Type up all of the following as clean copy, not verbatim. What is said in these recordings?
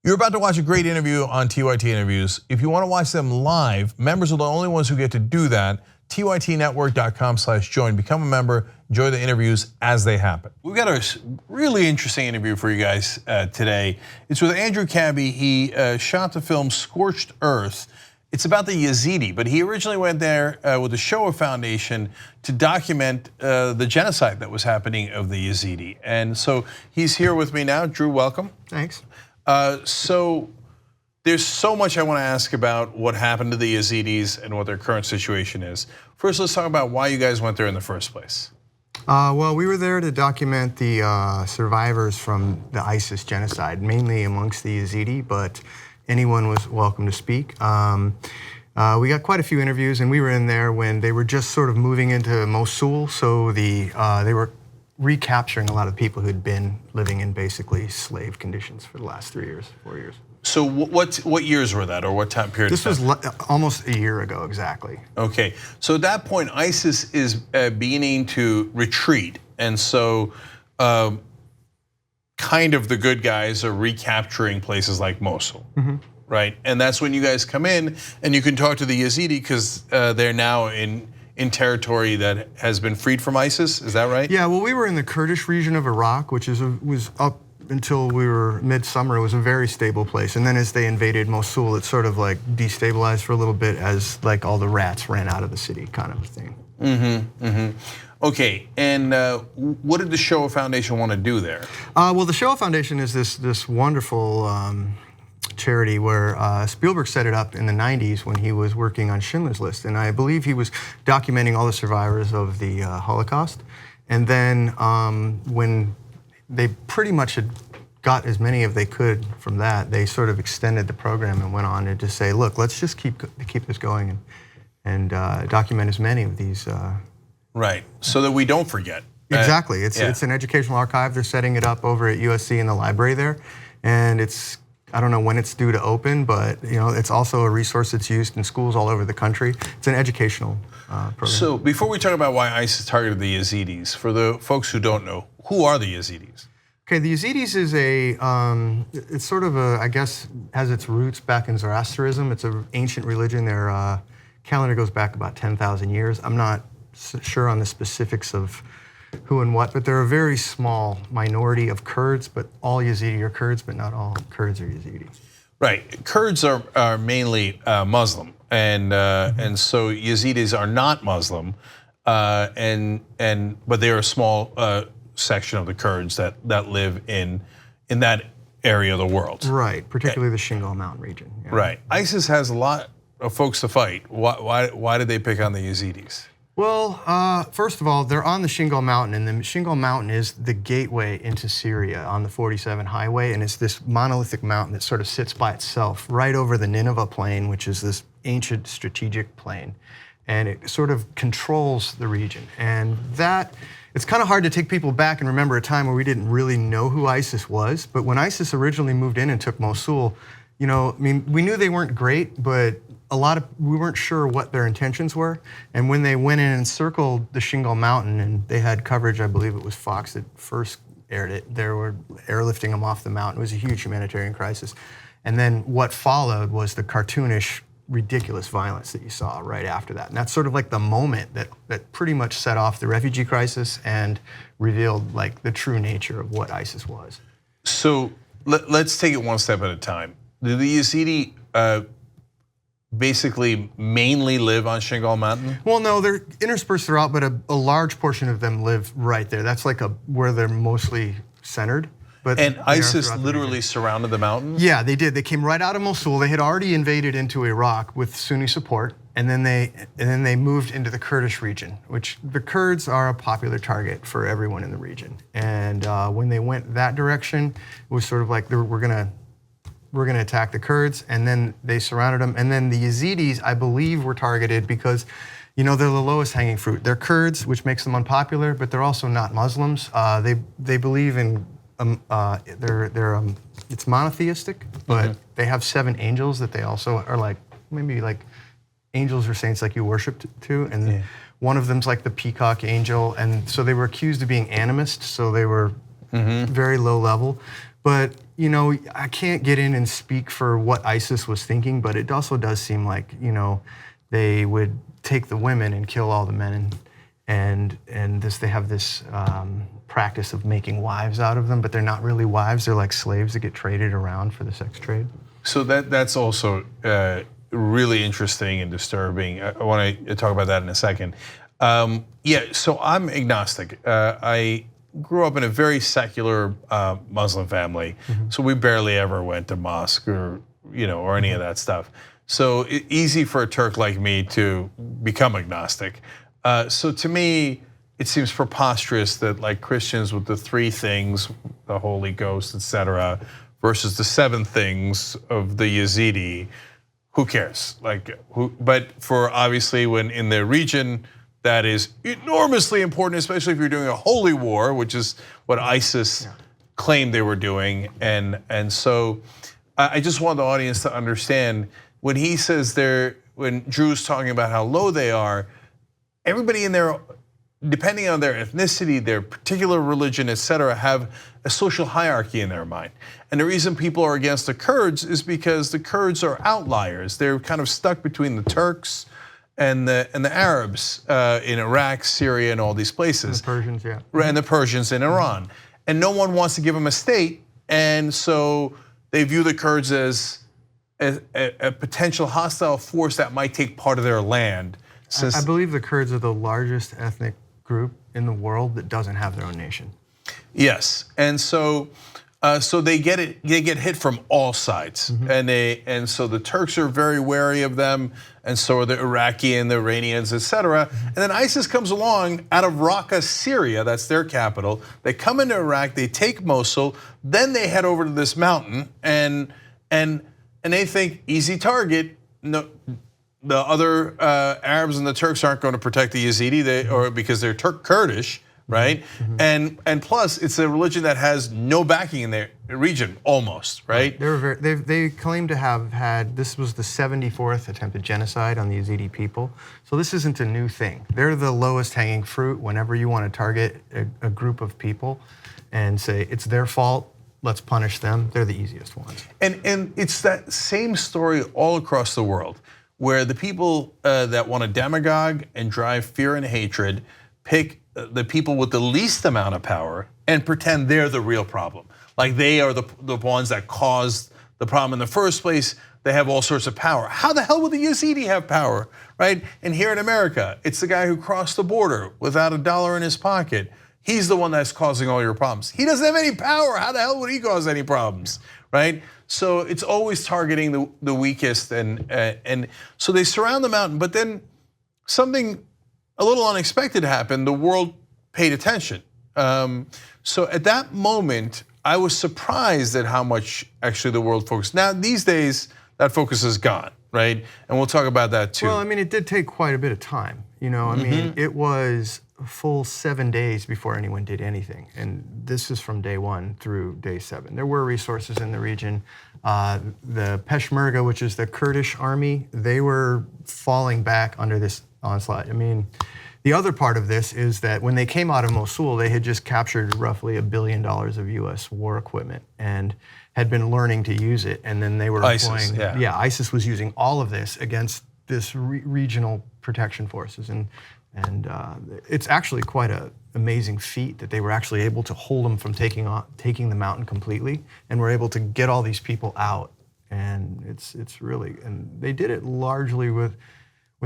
You're about to watch a great interview on TYT Interviews. If you want to watch them live, members are the only ones who get to do that. tytnetwork.com/join. Become a member. Enjoy the interviews as they happen. We've got a really interesting interview for you guys today. It's with Andrew Kabbe. He shot the film Scorched Earth. It's about the Yazidi, but he originally went there with the Shoah Foundation to document the genocide that was happening of the Yazidi. And so he's here with me now. Drew, welcome. Thanks. So there's so much I want to ask about what happened to the Yazidis and what their current situation is. First, let's talk about why you guys went there in the first place. Well, we were there to document the survivors from the ISIS genocide, mainly amongst the Yazidi, but anyone was welcome to speak. We got quite a few interviews, and we were in there when they were just sort of moving into Mosul, so they were recapturing a lot of people who'd been living in basically slave conditions for the last 3 years, 4 years. So what years were that, or what time period? This was almost a year ago, exactly. Okay, so at that point, ISIS is beginning to retreat, and so kind of the good guys are recapturing places like Mosul, right? And that's when you guys come in, and you can talk to the Yazidi because they're now in territory that has been freed from ISIS. Is that right? Yeah. Well, we were in the Kurdish region of Iraq, which was up until we were midsummer. It was a very stable place, and then as they invaded Mosul, it sort of like destabilized for a little bit as like all the rats ran out of the city, kind of a thing. Okay, and what did the Shoah Foundation want to do there? Well, the Shoah Foundation is this wonderful charity where Spielberg set it up in the 90s when he was working on Schindler's List, and I believe he was documenting all the survivors of the Holocaust. And then when they pretty much had got as many as they could from that, they sort of extended the program and went on to just say, look, let's just keep this going and document as many of these. Right, so that we don't forget. Exactly, it's an educational archive. They're setting it up over at USC in the library there, and I don't know when it's due to open, but it's also a resource that's used in schools all over the country. It's an educational program. So before we talk about why ISIS targeted the Yazidis, for the folks who don't know, who are the Yazidis? Okay, the Yazidis is it's sort of I guess, has its roots back in Zoroastrianism. It's an ancient religion. Their calendar goes back about 10,000 years. I'm not sure on the specifics of who and what, but they're a very small minority of Kurds, but all Yazidi are Kurds, but not all Kurds are Yazidi. Right, Kurds are mainly Muslim, and so Yazidis are not Muslim, but they're a small section of the Kurds that live in that area of the world. Right, particularly the Shingal Mountain region. Yeah. Right, ISIS has a lot of folks to fight. Why did they pick on the Yazidis? Well, first of all, they're on the Shingal Mountain, and the Shingal Mountain is the gateway into Syria on the 47 highway, and it's this monolithic mountain that sort of sits by itself right over the Nineveh Plain, which is this ancient strategic plain, and it sort of controls the region. And it's kind of hard to take people back and remember a time where we didn't really know who ISIS was, but when ISIS originally moved in and took Mosul, we knew they weren't great, but we weren't sure what their intentions were. And when they went in and circled the Shingal Mountain, and they had coverage, I believe it was Fox that first aired it, they were airlifting them off the mountain. It was a huge humanitarian crisis. And then what followed was the cartoonish, ridiculous violence that you saw right after that. And that's sort of like the moment that pretty much set off the refugee crisis and revealed like the true nature of what ISIS was. So let's take it one step at a time. Do the Yazidi basically mainly live on Shingal Mountain? Well, no, they're interspersed throughout, but a large portion of them live right there. That's like where they're mostly centered. And ISIS literally surrounded the mountain? Yeah, they did. They came right out of Mosul. They had already invaded into Iraq with Sunni support, and then they moved into the Kurdish region, which the Kurds are a popular target for everyone in the region. And when they went that direction, it was sort of like we're gonna attack the Kurds, and then they surrounded them. And then the Yazidis, I believe, were targeted because, they're the lowest hanging fruit. They're Kurds, which makes them unpopular, but they're also not Muslims. They believe in it's monotheistic, but they have 7 angels that they also are like maybe like angels or saints like you worship to, and one of them's like the peacock angel, and so they were accused of being animist, so they were very low level. But you know, I can't get in and speak for what ISIS was thinking, but it also does seem like, you know, they would take the women and kill all the men, and they have this practice of making wives out of them, but they're not really wives. They're like slaves that get traded around for the sex trade. So that's also really interesting and disturbing. I want to talk about that in a second. Yeah, so I'm agnostic. I grew up in a very secular Muslim family, so we barely ever went to mosque or any of that stuff. So easy for a Turk like me to become agnostic. So to me, it seems preposterous that like Christians with the 3 things, the Holy Ghost, etc., versus the 7 things of the Yazidi, who cares? But for obviously when in the region, that is enormously important, especially if you're doing a holy war, which is what ISIS claimed they were doing. And so I just want the audience to understand when he says when Drew's talking about how low they are, everybody in there, depending on their ethnicity, their particular religion, etc., have a social hierarchy in their mind. And the reason people are against the Kurds is because the Kurds are outliers. They're kind of stuck between the Turks and the Arabs in Iraq, Syria, and all these places. And the Persians, yeah. And the Persians in Iran. And no one wants to give them a state, and so they view the Kurds as a potential hostile force that might take part of their land. I believe the Kurds are the largest ethnic group in the world that doesn't have their own nation. Yes, and so they get hit from all sides, and so the Turks are very wary of them, and so are the Iraqi and the Iranians, etc. And then ISIS comes along out of Raqqa, Syria, that's their capital. They come into Iraq, they take Mosul, then they head over to this mountain, and they think easy target. No, the other Arabs and the Turks aren't going to protect the Yazidi, because they're Kurdish, right? And plus, it's a religion that has no backing in their region, almost, right? They claim to have had, this was the 74th attempted genocide on the Yazidi people. So this isn't a new thing. They're the lowest hanging fruit whenever you want to target a group of people and say it's their fault, let's punish them. They're the easiest ones. And it's that same story all across the world, where the people that want to demagogue and drive fear and hatred pick the people with the least amount of power and pretend they're the real problem. Like they are the ones that caused the problem in the first place. They have all sorts of power. How the hell would the Yazidi have power, right? And here in America, it's the guy who crossed the border without $1 in his pocket. He's the one that's causing all your problems. He doesn't have any power. How the hell would he cause any problems, right? So it's always targeting the weakest, and so they surround the mountain. But then something a little unexpected happened. The world paid attention. So at that moment, I was surprised at how much actually the world focused. Now these days, that focus is gone, right? And we'll talk about that too. Well, I mean, it did take quite a bit of time. I mean, it was a full 7 days before anyone did anything. And this is from day 1 through day 7. There were resources in the region. The Peshmerga, which is the Kurdish army, they were falling back under this onslaught. I mean, the other part of this is that when they came out of Mosul, they had just captured roughly $1 billion of US war equipment and had been learning to use it. And then they were ISIS, employing, ISIS was using all of this against this regional protection forces. And it's actually quite an amazing feat that they were actually able to hold them from taking the mountain completely, and were able to get all these people out. And it's really, and they did it largely with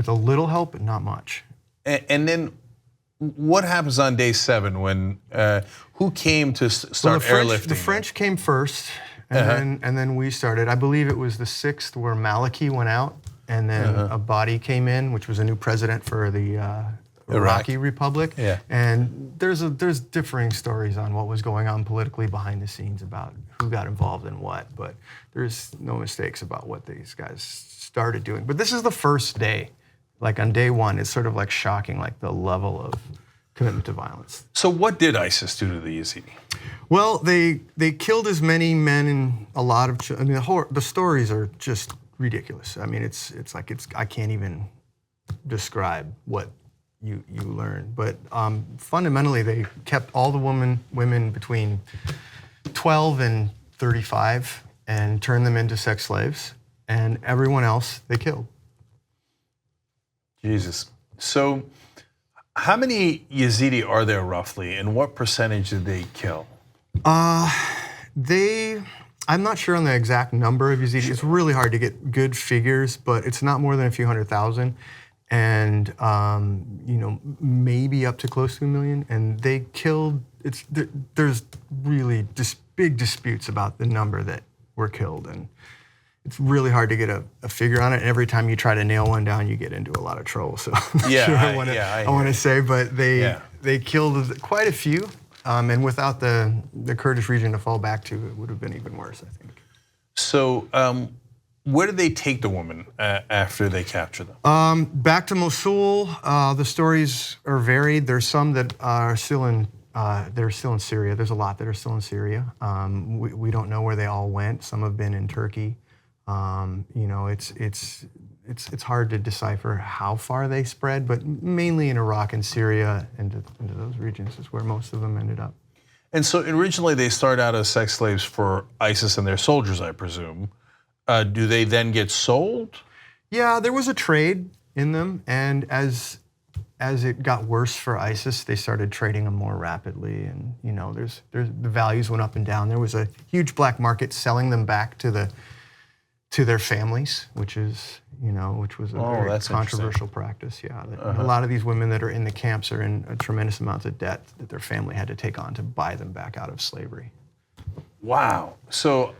a little help, but not much. And then what happens on day 7 when who came to start airlifting? The French came first, and then we started. I believe it was the 6th where Maliki went out, and then a body came in, which was a new president for the Iraqi Republic. Yeah. And there's differing stories on what was going on politically behind the scenes about who got involved in what, but there's no mistakes about what these guys started doing. But this is the first day. Like on day 1, it's sort of like shocking, like the level of commitment to violence. So what did ISIS do to the Yazidi? Well, they killed as many men and a lot of children. I mean, the stories are just ridiculous. I mean, I can't even describe what you learn. But fundamentally, they kept all the women between 12 and 35 and turned them into sex slaves, and everyone else they killed. Jesus. So how many Yazidi are there roughly, and what percentage did they kill? I'm not sure on the exact number of Yazidis. It's really hard to get good figures, but it's not more than a few 100,000, and maybe up to close to 1 million. And they killed. There's really big disputes about the number that were killed, and it's really hard to get a figure on it. And every time you try to nail one down, you get into a lot of trouble. So I'm not sure I want to say, but they killed quite a few. And without the Kurdish region to fall back to, it would have been even worse, I think. So where did they take the woman after they captured them? Back to Mosul. The stories are varied. There's some that are still in Syria. There's a lot that are still in Syria. We don't know where they all went. Some have been in Turkey. It's hard to decipher how far they spread, but mainly in Iraq and Syria into those regions is where most of them ended up. And so originally they started out as sex slaves for ISIS and their soldiers, I presume. Do they then get sold? Yeah, there was a trade in them, and as it got worse for ISIS, they started trading them more rapidly, and the values went up and down. There was a huge black market selling them back to their families, which was a very controversial practice. Yeah, a lot of these women that are in the camps are in a tremendous amount of debt that their family had to take on to buy them back out of slavery. Wow. So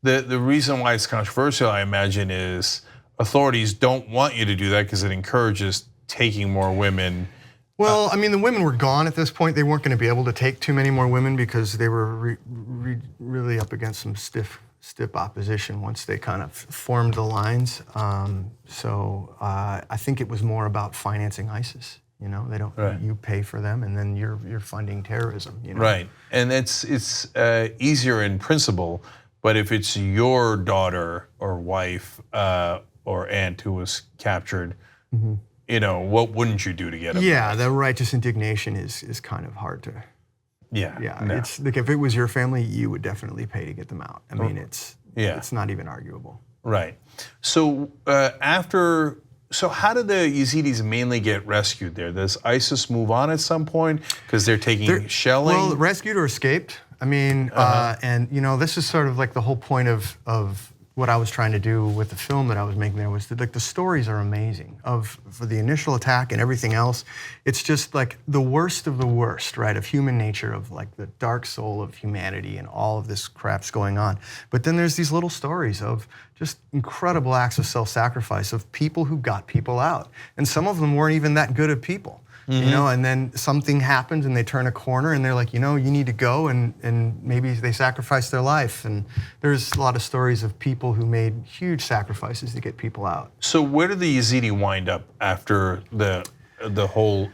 the reason why it's controversial, I imagine, is authorities don't want you to do that because it encourages taking more women. Well, the women were gone at this point. They weren't going to be able to take too many more women because they were really up against some stiff opposition once they kind of formed the lines. I think it was more about financing ISIS. They don't. Right. You pay for them, and then you're funding terrorism. Right, and it's easier in principle, but if it's your daughter or wife or aunt who was captured, what wouldn't you do to get them? Yeah, the righteous indignation is kind of hard to. Yeah. No. It's like if it was your family, you would definitely pay to get them out. It's not even arguable. Right. So how did the Yazidis mainly get rescued there? Does ISIS move on at some point because they're taking shelling? Well, rescued or escaped. And this is sort of like the whole point of what I was trying to do with the film that I was making there was that, the stories are amazing for the initial attack and everything else. It's just like the worst of the worst, right, of human nature, of like the dark soul of humanity and all of this crap's going on. But then there's these little stories of just incredible acts of self-sacrifice of people who got people out. And some of them weren't even that good of people. And then something happens and they turn a corner and they're like, you need to go, and maybe they sacrifice their life. And there's a lot of stories of people who made huge sacrifices to get people out. So where did the Yazidi wind up after the whole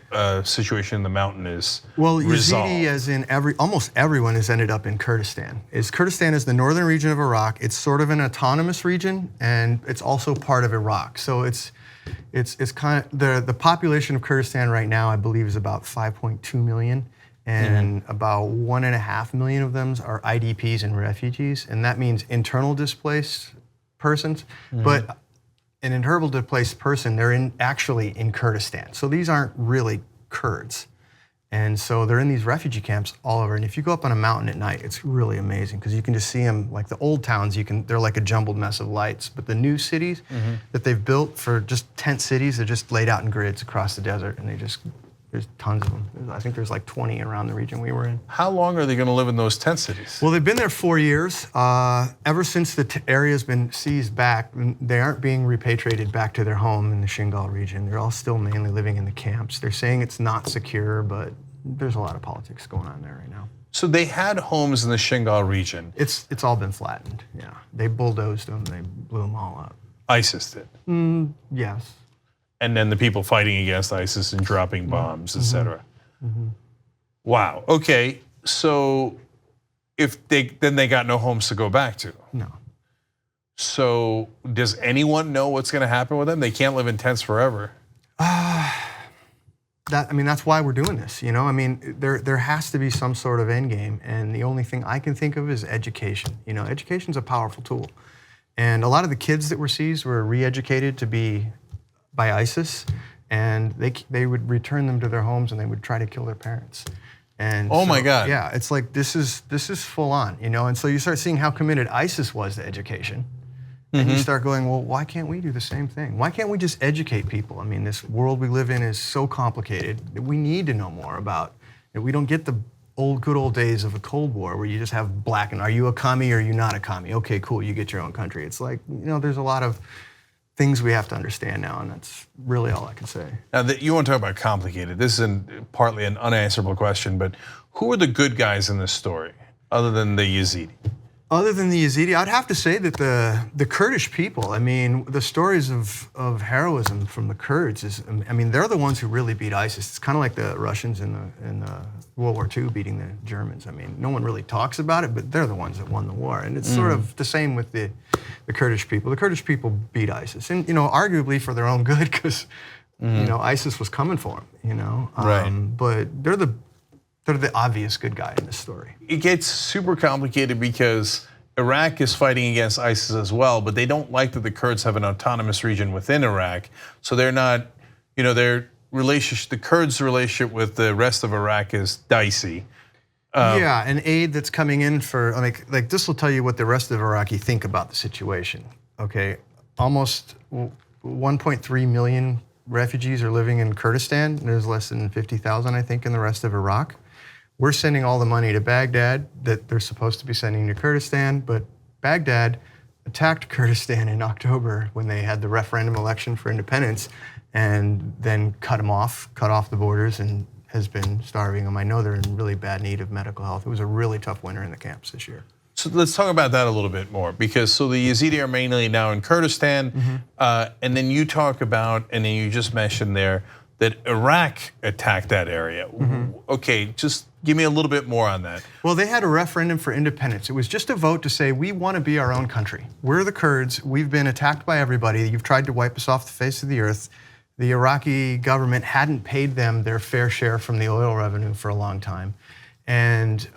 situation in the mountain is resolved? Yazidi, as in almost everyone, has ended up in Kurdistan. Kurdistan is the northern region of Iraq. It's sort of an autonomous region, and it's also part of Iraq. So it's kind of the population of Kurdistan right now, I believe, is about 5.2 million, and about 1.5 million of them are IDPs and refugees, and that means internal displaced persons. But an internal displaced person, they're actually in Kurdistan, so these aren't really Kurds. And so they're in these refugee camps all over. And if you go up on a mountain at night, it's really amazing because you can just see them, like the old towns, they're like a jumbled mess of lights. But the new cities that they've built for just tent cities, they're just laid out in grids across the desert, and there's tons of them. I think there's like 20 around the region we were in. How long are they going to live in those tent cities? Well, they've been there 4 years. Ever since the area's been seized back, they aren't being repatriated back to their home in the Shingal region. They're all still mainly living in the camps. They're saying it's not secure, but there's a lot of politics going on there right now. So they had homes in the Shingal region. It's all been flattened, yeah. They bulldozed them, they blew them all up. ISIS did? Yes. And then the people fighting against ISIS and dropping bombs, et cetera. Wow, okay, so then they got no homes to go back to? No. So does anyone know what's gonna happen with them? They can't live in tents forever. that's why we're doing this. I mean, there has to be some sort of end game, and the only thing I can think of is education. Education's a powerful tool, and a lot of the kids that were seized were re-educated by ISIS, and they would return them to their homes and they would try to kill their parents. And oh my God! Yeah, it's like this is full on, And so you start seeing how committed ISIS was to education. And you start going, well, why can't we do the same thing? Why can't we just educate people? I mean, this world we live in is so complicated that we need to know more about. We don't get the good old days of a Cold War where you just have black and are you a commie or are you not a commie? Okay, cool, you get your own country. It's like, there's a lot of things we have to understand now, and that's really all I can say. Now, you want to talk about complicated. This is partly an unanswerable question, but who are the good guys in this story other than the Yazidi? Other than the Yazidi, I'd have to say that the Kurdish people, I mean, the stories of heroism from the Kurds they're the ones who really beat ISIS. It's kind of like the Russians in the World War II beating the Germans. I mean, no one really talks about it, but they're the ones that won the war. And it's sort of the same with the Kurdish people. The Kurdish people beat ISIS, and arguably for their own good, because ISIS was coming for them. Right. But they're the obvious good guy in this story. It gets super complicated because Iraq is fighting against ISIS as well, but they don't like that the Kurds have an autonomous region within Iraq. So they're not, the Kurds' relationship with the rest of Iraq is dicey. Yeah, and aid that's coming in for, like this will tell you what the rest of Iraqi think about the situation. Okay, almost 1.3 million refugees are living in Kurdistan. There's less than 50,000, I think, in the rest of Iraq. We're sending all the money to Baghdad that they're supposed to be sending to Kurdistan, but Baghdad attacked Kurdistan in October when they had the referendum election for independence, and then cut off the borders, and has been starving them. I know they're in really bad need of medical health. It was a really tough winter in the camps this year. So let's talk about that a little bit more, because the Yazidi are mainly now in Kurdistan, and then you talk about, and then you just mentioned there that Iraq attacked that area. Okay, just give me a little bit more on that. Well, they had a referendum for independence. It was just a vote to say, we want to be our own country. We're the Kurds, we've been attacked by everybody. You've tried to wipe us off the face of the earth. The Iraqi government hadn't paid them their fair share from the oil revenue for a long time. And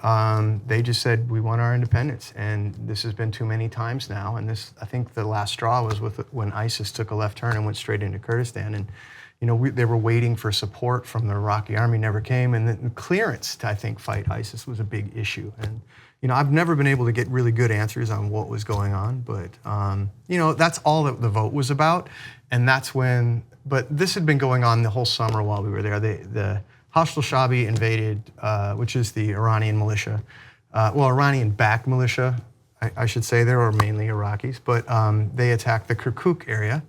they just said, we want our independence. And this has been too many times now. And I think the last straw was when ISIS took a left turn and went straight into Kurdistan. And they were waiting for support from the Iraqi army, never came. And the clearance to, I think, fight ISIS was a big issue. And I've never been able to get really good answers on what was going on. But that's all that the vote was about. And that's when, but this had been going on the whole summer while we were there. The Hashd al-Shaabi invaded, which is the Iranian militia, Iranian-backed militia, I should say. They were mainly Iraqis, but they attacked the Kirkuk area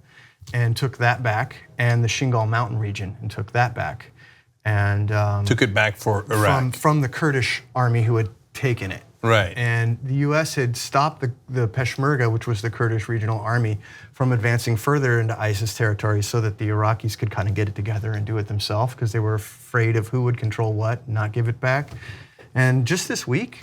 and took that back, and the Shingal mountain region, and took that back. And took it back for Iraq. From the Kurdish army who had taken it. Right. And the US had stopped the Peshmerga, which was the Kurdish regional army, from advancing further into ISIS territory so that the Iraqis could kind of get it together and do it themselves, because they were afraid of who would control what, not give it back. And just this week,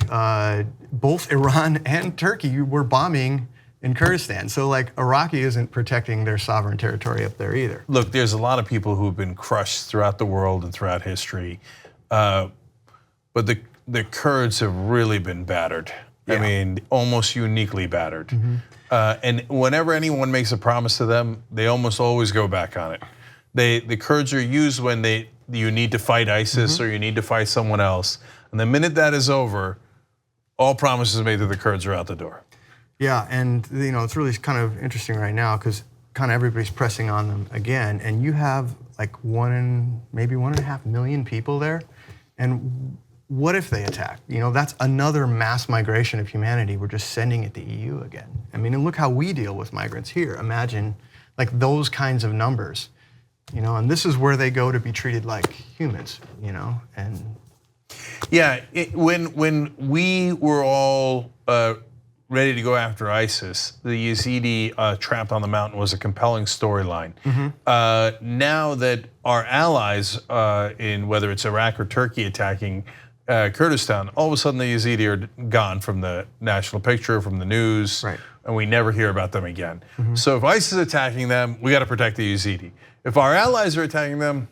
both Iran and Turkey were bombing in Kurdistan. So Iraqi isn't protecting their sovereign territory up there either. Look, there's a lot of people who've been crushed throughout the world and throughout history, but the Kurds have really been battered. Yeah. I mean, almost uniquely battered. And whenever anyone makes a promise to them, they almost always go back on it. The Kurds are used when you need to fight ISIS or you need to fight someone else. And the minute that is over, all promises made to the Kurds are out the door. Yeah, and it's really kind of interesting right now because kind of everybody's pressing on them again, and you have maybe 1.5 million people there, and what if they attack? That's another mass migration of humanity. We're just sending it to EU again. I mean, and look how we deal with migrants here. Imagine those kinds of numbers, and this is where they go to be treated like humans, and. Yeah, when we were all ready to go after ISIS, the Yazidi trapped on the mountain was a compelling storyline. Now that our allies in whether it's Iraq or Turkey attacking Kurdistan, all of a sudden the Yazidi are gone from the national picture, from the news, right. And we never hear about them again. So if ISIS is attacking them, we got to protect the Yazidi. If our allies are attacking them,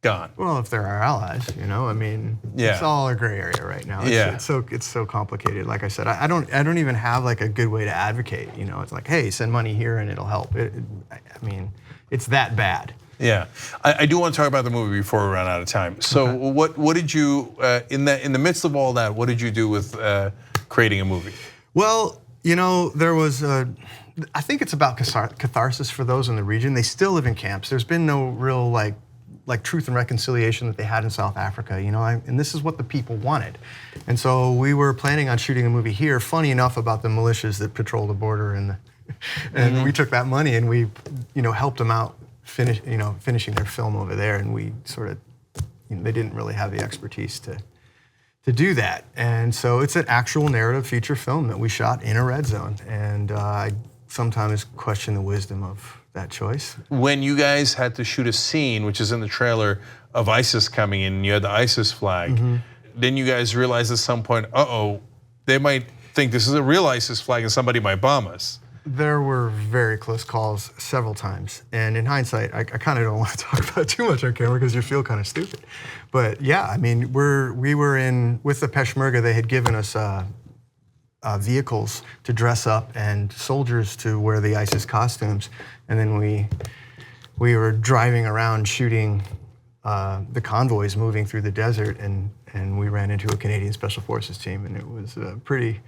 gone. Well, if they're our allies, you know, I mean, it's all a gray area right now. It's so complicated. Like I said, I don't even have like a good way to advocate. You know, it's like, hey, send money here and it'll help. I mean, it's that bad. Yeah, I do want to talk about the movie before we run out of time. So, what did you in the midst of all that? What did you do with creating a movie? Well, you know, there was I think it's about catharsis for those in the region. They still live in camps. There's been no real like truth and reconciliation that they had in South Africa, you know, and this is what the people wanted. And so we were planning on shooting a movie here. Funny enough about the militias that patrol the border, and we took that money and we, you know, helped them out finishing their film over there, and we sort of, you know, they didn't really have the expertise to do that. And so it's an actual narrative feature film that we shot in a red zone, and I sometimes question the wisdom of that choice. When you guys had to shoot a scene, which is in the trailer, of ISIS coming in, you had the ISIS flag, then you guys realized at some point, they might think this is a real ISIS flag and somebody might bomb us. There were very close calls several times, and in hindsight, I kind of don't want to talk about it too much on camera because you feel kind of stupid. But yeah, I mean, we were in with the Peshmerga. They had given us vehicles to dress up and soldiers to wear the ISIS costumes, and then we were driving around shooting the convoys moving through the desert, and we ran into a Canadian Special Forces team, and it was pretty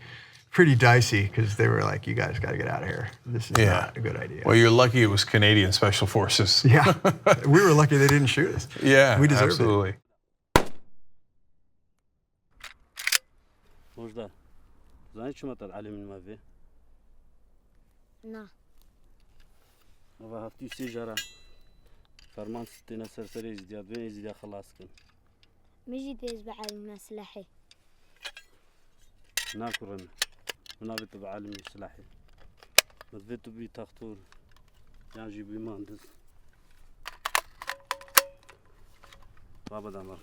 dicey because they were like, "You guys got to get out of here. This is not a good idea." Well, you're lucky it was Canadian Special Forces. Yeah, we were lucky they didn't shoot us. Yeah, we deserved absolutely. it. زين شو مطر علي من مافي؟ نا. ما هفتي سيجارة. فرمان ستين سرسري زياد بين زياد خلاص كن. مجي تيز بعلم مسلحي. ناكرنا. منابت بعلم مسلحي. مذبت بي تختور. يعني بي مهندس. بابا دمر.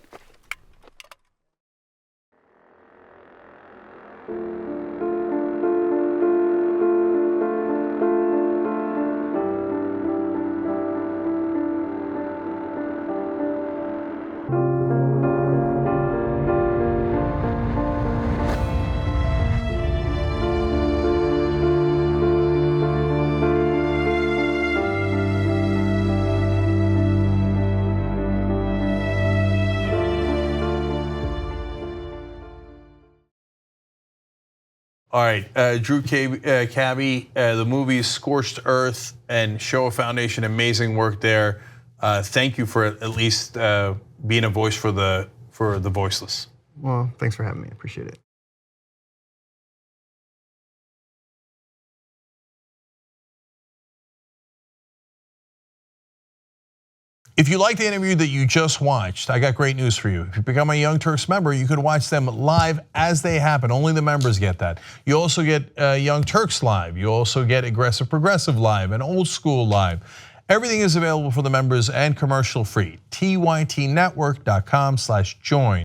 All right, Andrew Kabbe, the movie Scorched Earth and Shoah Foundation, amazing work there. Thank you for at least being a voice for the voiceless. Well, thanks for having me. I appreciate it. If you like the interview that you just watched, I got great news for you. If you become a Young Turks member, you can watch them live as they happen. Only the members get that. You also get Young Turks live. You also get Aggressive Progressive live and Old School live. Everything is available for the members and commercial free. tytnetwork.com/join.